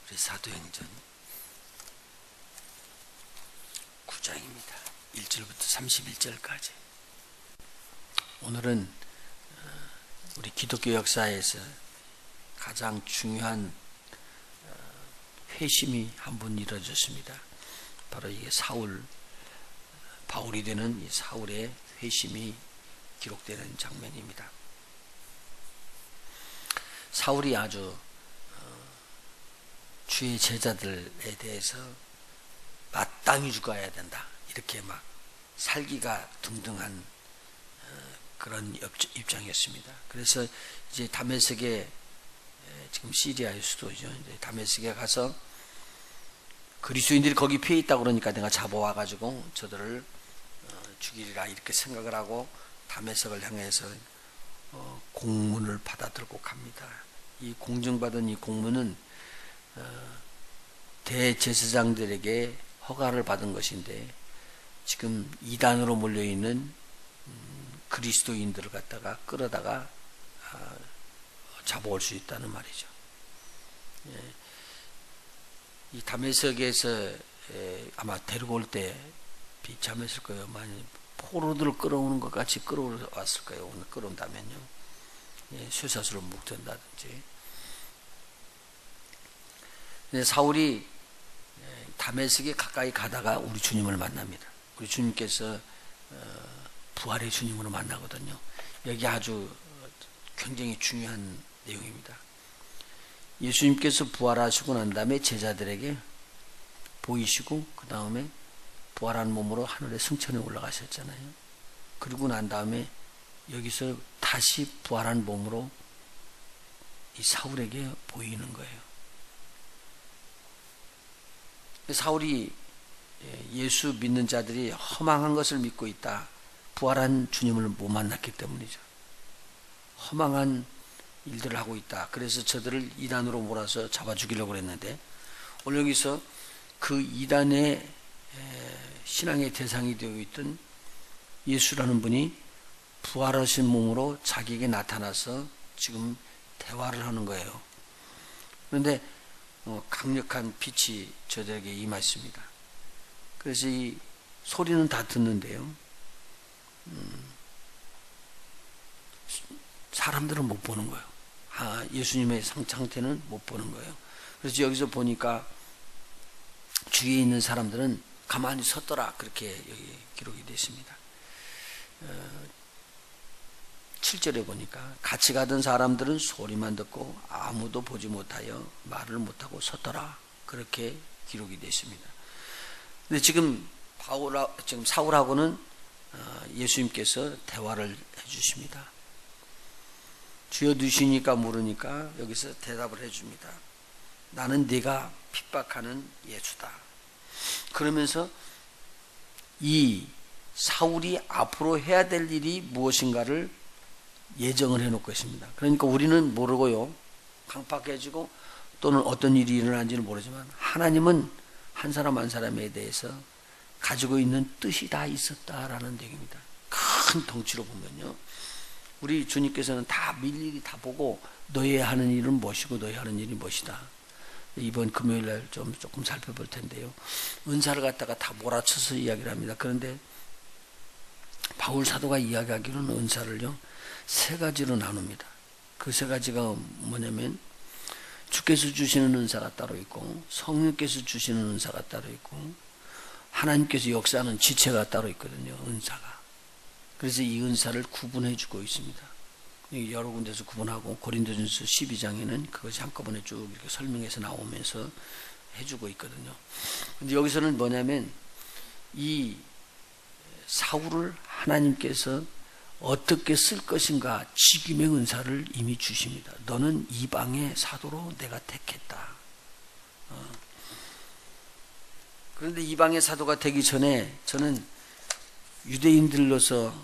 우리 사도행전 9장입니다. 1절부터 31절까지. 오늘은 우리 기독교 역사에서 가장 중요한 회심이 한 번 이루어졌습니다. 바로 이게 바울이 되는 이 사울의 회심이 기록되는 장면입니다. 사울이 아주 주의 제자들에 대해서 마땅히 죽어야 된다, 이렇게 막 살기가 등등한 그런 입장이었습니다. 그래서 이제 다메섹에, 지금 시리아의 수도죠, 이제 다메섹에 가서 그리스도인들이 거기 피해 있다고 그러니까 내가 잡아와 가지고 저들을 죽이리라, 이렇게 생각을 하고 다메섹을 향해서 공문을 받아들고 갑니다. 이 공증받은 이 공문은 대제사장들에게 허가를 받은 것인데, 지금 이단으로 몰려있는 그리스도인들을 갖다가 끌어다가 잡아올 수 있다는 말이죠. 이 다메섹에서 아마 데리고 올 때 비참했을 거예요. 많이 포로들을 끌어오는 것 같이 끌어왔을 거예요. 오늘 끌어온다면요, 쇠사슬로 묶든다든지. 사울이 다메섹에 가까이 가다가 우리 주님을 만납니다. 우리 주님께서 부활의 주님으로 만나거든요. 여기 아주 굉장히 중요한 내용입니다. 예수님께서 부활하시고 난 다음에 제자들에게 보이시고 그 다음에 부활한 몸으로 하늘에 승천에 올라가셨잖아요. 그리고 난 다음에 여기서 다시 부활한 몸으로 이 사울에게 보이는 거예요. 사울이 예수 믿는 자들이 허망한 것을 믿고 있다, 부활한 주님을 못 만났기 때문이죠. 허망한 일들을 하고 있다. 그래서 저들을 이단으로 몰아서 잡아 죽이려고 했는데, 오늘 여기서 그 이단의 신앙의 대상이 되어 있던 예수라는 분이 부활하신 몸으로 자기에게 나타나서 지금 대화를 하는 거예요. 그런데 강력한 빛이 저들에게 임했습니다. 그래서 이 소리는 다 듣는데요, 사람들은 못 보는 거예요. 예수님의 상태는 못 보는 거예요. 그래서 여기서 보니까 주위에 있는 사람들은 가만히 섰더라, 그렇게 여기 기록이 되어 있습니다. 7절에 보니까 같이 가던 사람들은 소리만 듣고 아무도 보지 못하여 말을 못하고 섰더라, 그렇게 기록이 되어 있습니다. 근데 지금 사울하고는 예수님께서 대화를 해주십니다. 주여 누시니까 물으니까 여기서 대답을 해줍니다. 나는 네가 핍박하는 예수다. 그러면서 이 사울이 앞으로 해야 될 일이 무엇인가를 예정을 해놓고 있습니다. 그러니까 우리는 모르고요, 강팍해지고 또는 어떤 일이 일어난지는 모르지만, 하나님은 한 사람 한 사람에 대해서 가지고 있는 뜻이 다 있었다라는 얘기입니다. 큰 덩치로 보면요, 우리 주님께서는 다 일일이 다 보고 너희 하는 일은 무엇이고 너희 하는 일이 무엇이다. 이번 금요일날 조금 살펴볼 텐데요, 은사를 갖다가 다 몰아쳐서 이야기를 합니다. 그런데 바울 사도가 이야기하기로는 은사를요 3가지로 나눕니다. 그 3가지가 뭐냐면, 주께서 주시는 은사가 따로 있고, 성령께서 주시는 은사가 따로 있고, 하나님께서 역사하는 지체가 따로 있거든요, 은사가. 그래서 이 은사를 구분해 주고 있습니다. 여러 군데서 구분하고, 고린도전서 12장에는 그것이 한꺼번에 쭉 이렇게 설명해서 나오면서 해주고 있거든요. 근데 여기서는 뭐냐면, 이 사울을 하나님께서 어떻게 쓸 것인가 직임의 은사를 이미 주십니다. 너는 이방의 사도로 내가 택했다. 그런데 이방의 사도가 되기 전에 저는 유대인들로서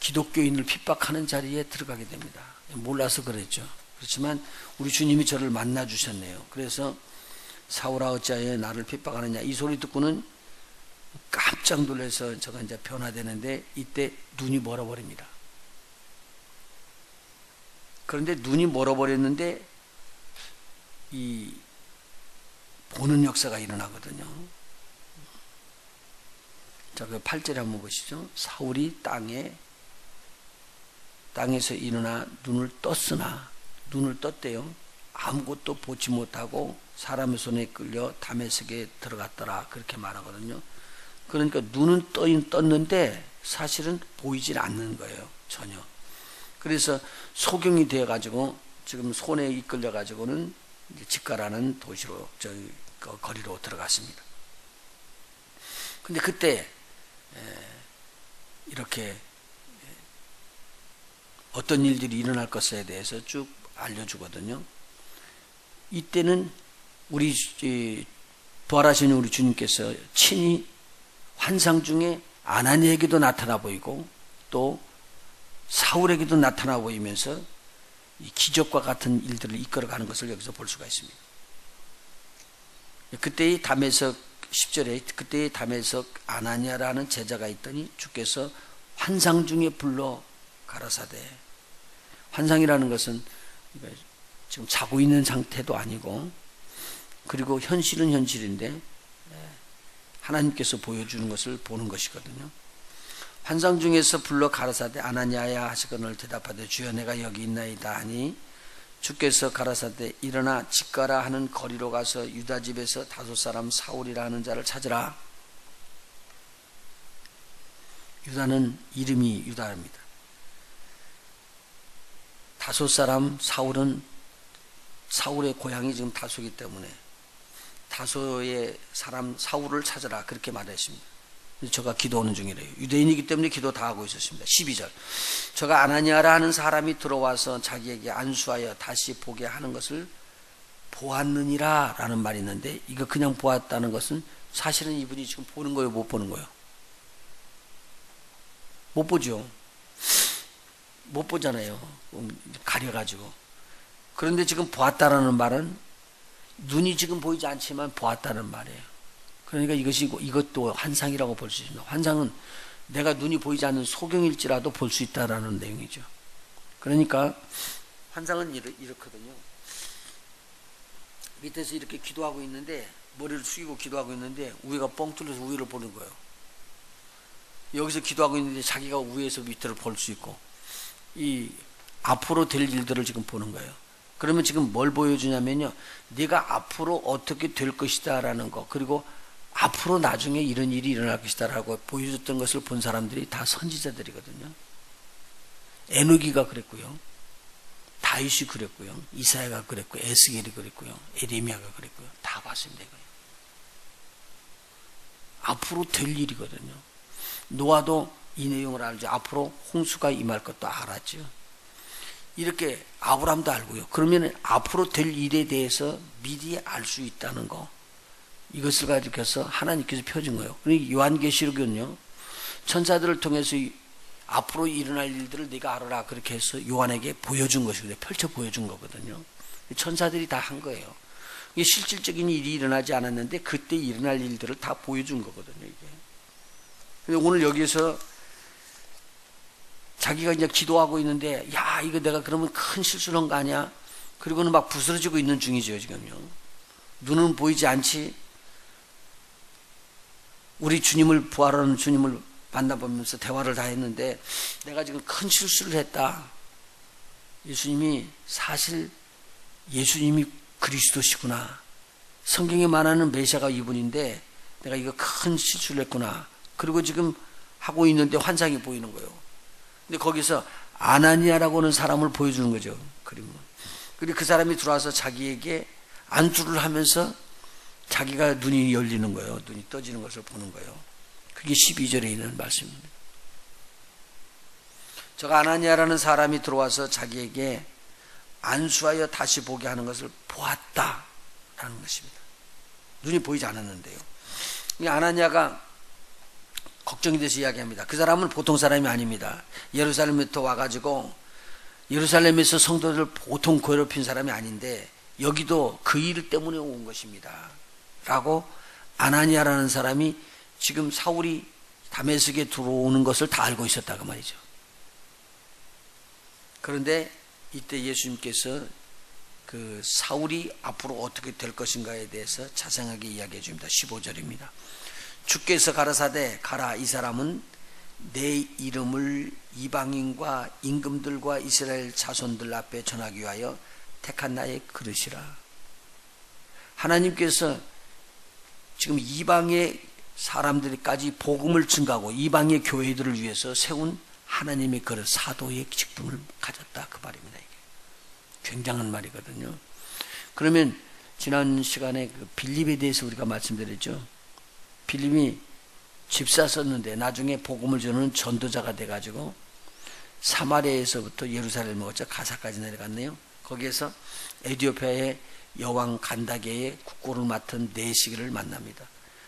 기독교인을 핍박하는 자리에 들어가게 됩니다. 몰라서 그랬죠. 그렇지만 우리 주님이 저를 만나 주셨네요. 그래서 사울아 어찌하여 나를 핍박하느냐, 이 소리 듣고는 깜짝 놀라서 제가 이제 변화되는데, 이때 눈이 멀어버립니다. 그런데 눈이 멀어버렸는데 이 보는 역사가 일어나거든요. 자, 그 8절에 한번 보시죠. 사울이 땅에서 일어나 눈을 떴대요. 아무것도 보지 못하고 사람의 손에 끌려 다메섹에 들어갔더라. 그렇게 말하거든요. 그러니까 눈은 떴는데 사실은 보이질 않는 거예요. 전혀. 그래서 소경이 되어가지고 지금 손에 이끌려가지고는 직가라는 도시로, 거리로 들어갔습니다. 근데 그때 이렇게 어떤 일들이 일어날 것에 대해서 쭉 알려주거든요. 이때는 우리 부활하신 우리 주님께서 친히 환상 중에 아나니에게도 나타나 보이고 또 사울에게도 나타나 보이면서 이 기적과 같은 일들을 이끌어가는 것을 여기서 볼 수가 있습니다. 그때의 다메섹 10절에 그때의 다메섹 아나니아라는 제자가 있더니 주께서 환상 중에 불러 가라사대. 환상이라는 것은 지금 자고 있는 상태도 아니고, 그리고 현실은 현실인데 하나님께서 보여주는 것을 보는 것이거든요. 환상 중에서 불러 가라사대 아나니아야 하시거늘 대답하되 주여 내가 여기 있나이다 하니 주께서 가라사대 일어나 직가라 하는 거리로 가서 유다 집에서 5 사람 사울이라 하는 자를 찾으라. 유다는 이름이 유다입니다. 5 사람 사울은 사울의 고향이 지금 다소이기 때문에 다소의 사람 사울을 찾으라 그렇게 말했습니다. 저가 기도하는 중이래요. 유대인이기 때문에 기도 다 하고 있었습니다. 12절 저가 아나니아라 하는 사람이 들어와서 자기에게 안수하여 다시 보게 하는 것을 보았느니라 라는 말이 있는데, 이거 그냥 보았다는 것은 사실은 이분이 지금 보는 거예요, 못 보는 거예요? 못 보죠. 못 보잖아요. 가려가지고. 그런데 지금 보았다라는 말은 눈이 지금 보이지 않지만 보았다는 말이에요. 그러니까 이것도 환상이라고 볼 수 있습니다. 환상은 내가 눈이 보이지 않는 소경일지라도 볼 수 있다라는 내용이죠. 그러니까 환상은 이렇거든요. 밑에서 이렇게 기도하고 있는데, 머리를 숙이고 기도하고 있는데 위가 뻥 뚫려서 위를 보는 거예요. 여기서 기도하고 있는데 자기가 위에서 밑을 볼 수 있고, 이 앞으로 될 일들을 지금 보는 거예요. 그러면 지금 뭘 보여주냐면요, 네가 앞으로 어떻게 될 것이다 라는 거, 그리고 앞으로 나중에 이런 일이 일어날 것이다 라고 보여줬던 것을 본 사람들이 다 선지자들이거든요. 에노기가 그랬고요, 다윗이 그랬고요, 이사야가 그랬고, 에스겔이 그랬고요, 에레미야가 그랬고요. 다 봤습니다. 이거요. 앞으로 될 일이거든요. 노아도 이 내용을 알죠. 앞으로 홍수가 임할 것도 알았죠. 이렇게 아브라함도 알고요. 그러면 앞으로 될 일에 대해서 미리 알 수 있다는 거, 이것을 가지고서 하나님께서 펴준 거예요. 그러니까 요한계시록은요, 천사들을 통해서 앞으로 일어날 일들을 네가 알아라 그렇게 해서 요한에게 보여준 것이거든요. 펼쳐 보여준 거거든요. 천사들이 다 한 거예요. 이게 실질적인 일이 일어나지 않았는데 그때 일어날 일들을 다 보여준 거거든요. 이게. 근데 오늘 여기에서 자기가 이제 기도하고 있는데, 야, 이거 내가 그러면 큰 실수를 한 거 아니야? 그리고는 막 부스러지고 있는 중이죠, 지금요. 눈은 보이지 않지. 우리 주님을, 부활하는 주님을 만나보면서 대화를 다 했는데, 내가 지금 큰 실수를 했다. 예수님이 사실 예수님이 그리스도시구나. 성경에 말하는 메시아가 이분인데 내가 이거 큰 실수를 했구나. 그리고 지금 하고 있는데 환상이 보이는 거예요. 근데 거기서 아나니아라고 하는 사람을 보여주는 거죠, 그림은. 그리고 그 사람이 들어와서 자기에게 안수를 하면서 자기가 눈이 열리는 거예요. 눈이 떠지는 것을 보는 거예요. 그게 12절에 있는 말씀입니다. 저가 아나니아라는 사람이 들어와서 자기에게 안수하여 다시 보게 하는 것을 보았다라는 것입니다. 눈이 보이지 않았는데요. 이 아나니아가 걱정이 돼서 이야기합니다. 그 사람은 보통 사람이 아닙니다. 예루살렘부터 와가지고 예루살렘에서 성도들을 보통 괴롭힌 사람이 아닌데 여기도 그 일 때문에 온 것입니다 라고 아나니아라는 사람이 지금 사울이 다메섹에 들어오는 것을 다 알고 있었다고 말이죠. 그런데 이때 예수님께서 그 사울이 앞으로 어떻게 될 것인가에 대해서 자세하게 이야기해 줍니다. 15절입니다. 주께서 가라사대 가라, 이 사람은 내 이름을 이방인과 임금들과 이스라엘 자손들 앞에 전하기 위하여 택한 나의 그릇이라. 하나님께서 지금 이방의 사람들까지 복음을 증가하고 이방의 교회들을 위해서 세운 하나님의 그릇, 사도의 직분을 가졌다, 그 말입니다. 이게 굉장한 말이거든요. 그러면 지난 시간에 그 빌립에 대해서 우리가 말씀드렸죠. 빌립이 집사 썼는데 나중에 복음을 전하는 전도자가 돼가지고 사마리아에서부터 예루살렘을 거쳐 가사까지 내려갔네요. 거기에서 에티오피아의 여왕 간다게의 국고를 맡은 네시기를 만납니다.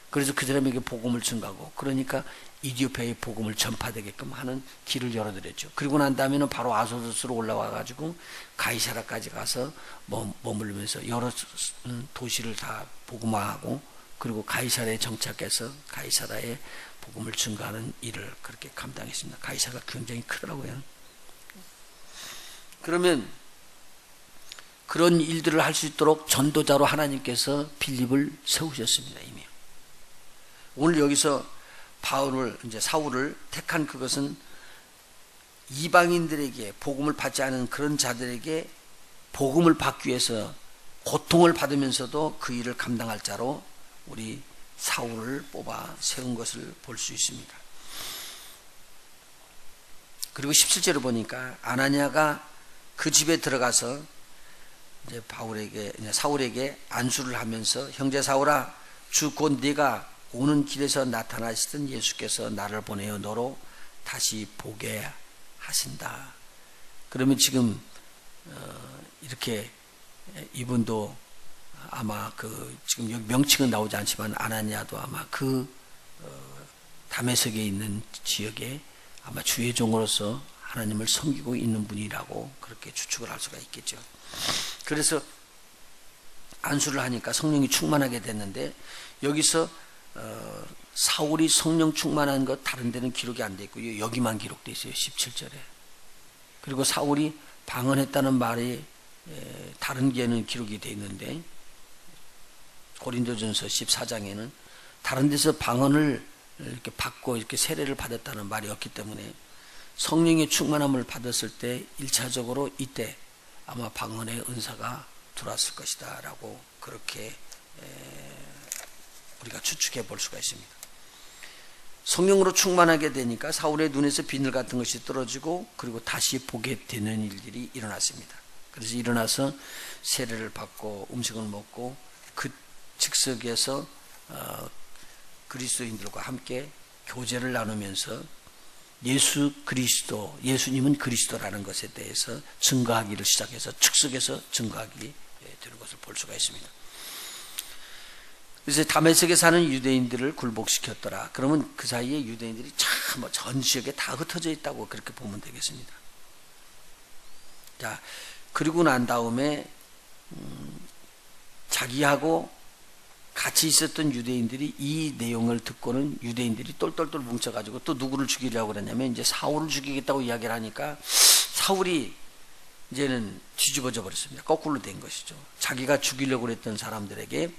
그래서 그 사람에게 복음을 증가하고, 그러니까 이디오피아의 복음을 전파되게끔 하는 길을 열어드렸죠. 그리고 난 다음에는 바로 아소도스로 올라와가지고 가이사라까지 가서 머물면서 여러 도시를 다 복음화하고, 그리고 가이사라에 정착해서 가이사라의 복음을 증가하는 일을 그렇게 감당했습니다. 가이사라가 굉장히 크더라고요. 그러면 그런 일들을 할 수 있도록 전도자로 하나님께서 빌립을 세우셨습니다. 이미. 오늘 여기서 이제 사울을 택한 그것은 이방인들에게 복음을 받지 않은 그런 자들에게 복음을 받기 위해서 고통을 받으면서도 그 일을 감당할 자로 우리 사울을 뽑아 세운 것을 볼 수 있습니다. 그리고 17절을 보니까 아나니아가 그 집에 들어가서 이제 사울에게 안수를 하면서, 형제 사울아, 주 곧 네가 오는 길에서 나타나시던 예수께서 나를 보내어 너로 다시 보게 하신다. 그러면 지금 이렇게 이분도 아마 지금 여기 명칭은 나오지 않지만 아나니아도 아마 다메섹에 있는 지역에 아마 주의 종으로서 하나님을 섬기고 있는 분이라고 그렇게 추측을 할 수가 있겠죠. 그래서 안수를 하니까 성령이 충만하게 됐는데, 여기서 사울이 성령 충만한 것 다른 데는 기록이 안 돼 있고요. 여기만 기록되어 있어요. 17절에. 그리고 사울이 방언했다는 말이 다른 게는 기록이 되어 있는데, 고린도전서 14장에는 다른 데서 방언을 이렇게 받고 이렇게 세례를 받았다는 말이 없기 때문에 성령의 충만함을 받았을 때 1차적으로 이때 아마 방언의 은사가 들어왔을 것이다 라고 그렇게 우리가 추측해 볼 수가 있습니다. 성령으로 충만하게 되니까 사울의 눈에서 비늘 같은 것이 떨어지고, 그리고 다시 보게 되는 일들이 일어났습니다. 그래서 일어나서 세례를 받고 음식을 먹고 그 즉석에서 그리스도인들과 함께 교제를 나누면서 예수님은 그리스도라는 것에 대해서 증거하기를 시작해서 즉석에서 증거하기 되는 것을 볼 수가 있습니다. 그래서 다메섹에 사는 유대인들을 굴복시켰더라. 그러면 그 사이에 유대인들이 참 전 지역에 다 흩어져 있다고 그렇게 보면 되겠습니다. 자, 그리고 난 다음에 자기하고 같이 있었던 유대인들이 이 내용을 듣고는 유대인들이 똘똘똘 뭉쳐가지고 또 누구를 죽이려고 그러냐면 이제 사울을 죽이겠다고 이야기를 하니까 사울이 이제는 뒤집어져 버렸습니다. 거꾸로 된 것이죠. 자기가 죽이려고 했던 사람들에게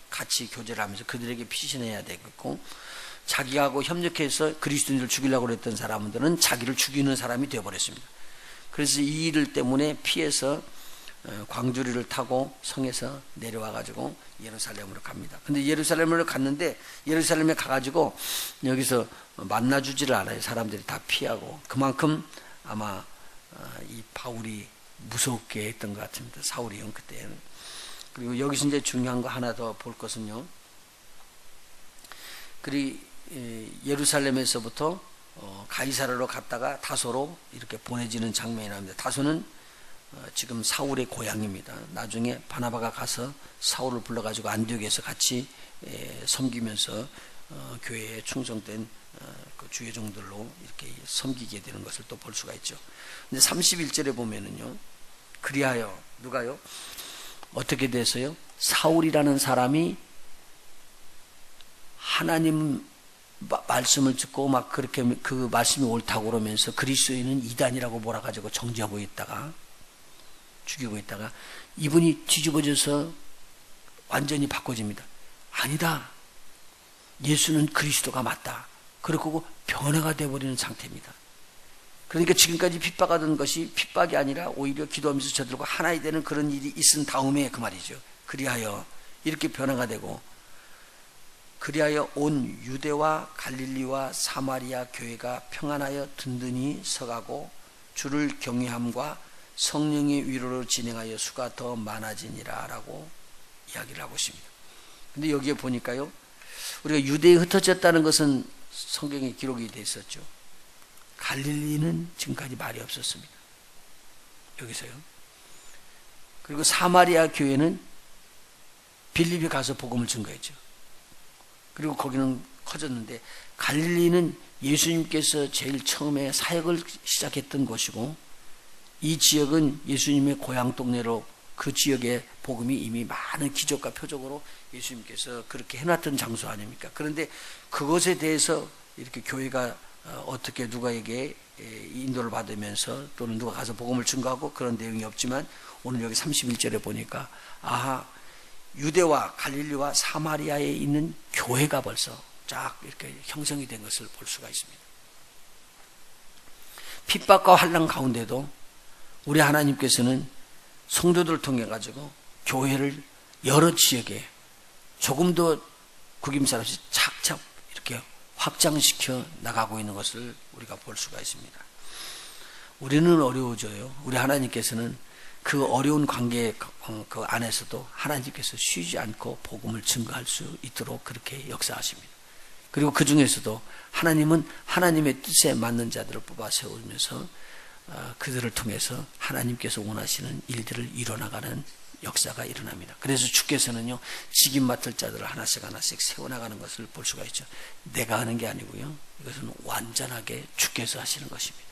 같이 교제를 하면서 그들에게 피신해야 되겠고, 자기하고 협력해서 그리스도인들을 죽이려고 했던 사람들은 자기를 죽이는 사람이 되어버렸습니다. 그래서 이 일 때문에 피해서 광주리를 타고 성에서 내려와가지고 예루살렘으로 갑니다. 근데 예루살렘으로 갔는데 예루살렘에 가가지고 여기서 만나주지를 않아요. 사람들이 다 피하고. 그만큼 아마 이 바울이 무섭게 했던 것 같습니다. 사울이 형 그때는. 그리고 여기서 이제 중요한 거 하나 더 볼 것은요. 예루살렘에서부터 가이사라로 갔다가 다소로 이렇게 보내지는 장면이 나옵니다. 다소는 지금 사울의 고향입니다. 나중에 바나바가 가서 사울을 불러가지고 안디옥에서 같이 섬기면서 교회에 충성된 그 주의 종들로 이렇게 섬기게 되는 것을 또 볼 수가 있죠. 근데 31절에 보면은요, 그리하여 누가요? 어떻게 돼서요? 사울이라는 사람이 하나님 말씀을 듣고 막 그렇게 그 말씀이 옳다고 그러면서 그리스도인은 이단이라고 몰아가지고 정죄하고 있다가 죽이고 있다가 이분이 뒤집어져서 완전히 바꿔집니다. 아니다. 예수는 그리스도가 맞다. 그러고 변화가 되어버리는 상태입니다. 그러니까 지금까지 핍박하던 것이 핍박이 아니라 오히려 기도하면서 저들과 하나이 되는 그런 일이 있은 다음에 그 말이죠. 그리하여 이렇게 변화가 되고, 그리하여 온 유대와 갈릴리와 사마리아 교회가 평안하여 든든히 서가고 주를 경외함과 성령의 위로로 진행하여 수가 더 많아지니라 라고 이야기를 하고 있습니다. 근데 여기에 보니까요, 우리가 유대에 흩어졌다는 것은 성경에 기록이 되어 있었죠. 갈릴리는 지금까지 말이 없었습니다. 여기서요. 그리고 사마리아 교회는 빌립에 가서 복음을 증거했죠. 그리고 거기는 커졌는데, 갈릴리는 예수님께서 제일 처음에 사역을 시작했던 곳이고, 이 지역은 예수님의 고향 동네로 그 지역의 복음이 이미 많은 기적과 표적으로 예수님께서 그렇게 해놨던 장소 아닙니까? 그런데 그것에 대해서 이렇게 교회가 어떻게 누가에게 인도를 받으면서 또는 누가 가서 복음을 증거하고 그런 내용이 없지만, 오늘 여기 31절에 보니까 아하, 유대와 갈릴리와 사마리아에 있는 교회가 벌써 쫙 이렇게 형성이 된 것을 볼 수가 있습니다. 핍박과 환난 가운데도 우리 하나님께서는 성도들을 통해 가지고 교회를 여러 지역에 조금 더 구김살 없이 착착 이렇게 확장시켜 나가고 있는 것을 우리가 볼 수가 있습니다. 우리는 어려워져요. 우리 하나님께서는 그 어려운 관계 그 안에서도 하나님께서 쉬지 않고 복음을 증거할 수 있도록 그렇게 역사하십니다. 그리고 그 중에서도 하나님은 하나님의 뜻에 맞는 자들을 뽑아 세우면서 그들을 통해서 하나님께서 원하시는 일들을 이뤄나가는 역사가 일어납니다. 그래서 주께서는요, 직임 맡을 자들을 하나씩 하나씩 세워나가는 것을 볼 수가 있죠. 내가 하는 게 아니고요, 이것은 완전하게 주께서 하시는 것입니다.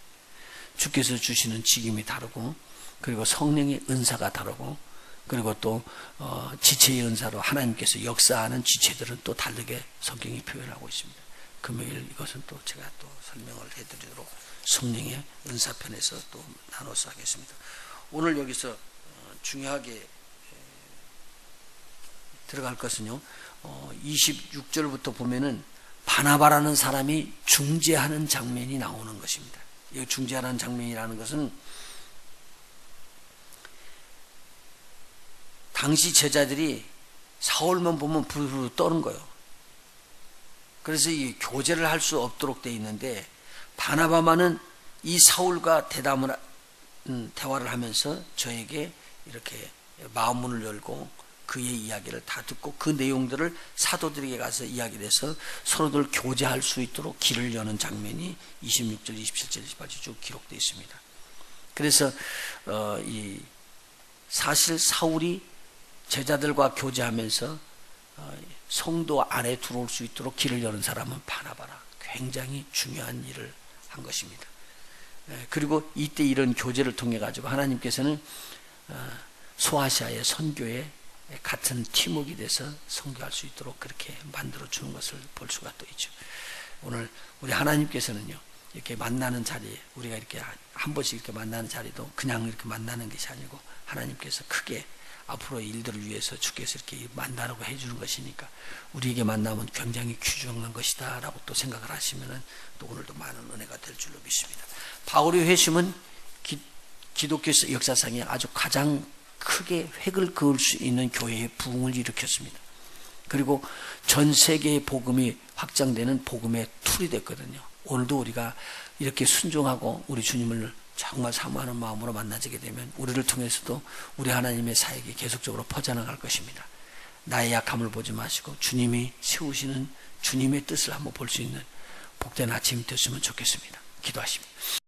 주께서 주시는 직임이 다르고, 그리고 성령의 은사가 다르고, 그리고 또 지체의 은사로 하나님께서 역사하는 지체들은 또 다르게 성경이 표현하고 있습니다. 금요일 이것은 또 제가 또 설명을 해드리도록 성령의 은사편에서 또 나눠서 하겠습니다. 오늘 여기서 중요하게 들어갈 것은요, 26절부터 보면은 바나바라는 사람이 중재하는 장면이 나오는 것입니다. 이 중재하는 장면이라는 것은 당시 제자들이 사울만 보면 부르르 떠는 거예요. 그래서 이 교제를 할 수 없도록 돼 있는데, 바나바만은 이 사울과 대화를 하면서 저에게 이렇게 마음문을 열고 그의 이야기를 다 듣고 그 내용들을 사도들에게 가서 이야기를 해서 서로들 교제할 수 있도록 길을 여는 장면이 26절, 27절, 28절 쭉 기록되어 있습니다. 그래서 이 사실 사울이 제자들과 교제하면서 성도 안에 들어올 수 있도록 길을 여는 사람은 바나바라. 굉장히 중요한 일을 한 것입니다. 그리고 이때 이런 교제를 통해 가지고 하나님께서는 소아시아의 선교에 같은 팀워크가 돼서 선교할 수 있도록 그렇게 만들어 주는 것을 볼 수가 또 있죠. 오늘 우리 하나님께서는요, 이렇게 만나는 자리에, 우리가 이렇게 한 번씩 이렇게 만나는 자리도 그냥 이렇게 만나는 것이 아니고, 하나님께서 크게 앞으로의 일들을 위해서 주께서 이렇게 만나라고 해주는 것이니까 우리에게 만나면 굉장히 귀중한 것이다 라고 또 생각을 하시면은 또 오늘도 많은 은혜가 될 줄로 믿습니다. 바울의 회심은 기독교 역사상에 아주 가장 크게 획을 그을 수 있는 교회의 부흥을 일으켰습니다. 그리고 전 세계의 복음이 확장되는 복음의 툴이 됐거든요. 오늘도 우리가 이렇게 순종하고 우리 주님을 정말 사모하는 마음으로 만나지게 되면 우리를 통해서도 우리 하나님의 사역이 계속적으로 퍼져나갈 것입니다. 나의 약함을 보지 마시고 주님이 세우시는 주님의 뜻을 한번 볼 수 있는 복된 아침이 됐으면 좋겠습니다. 기도하십니다.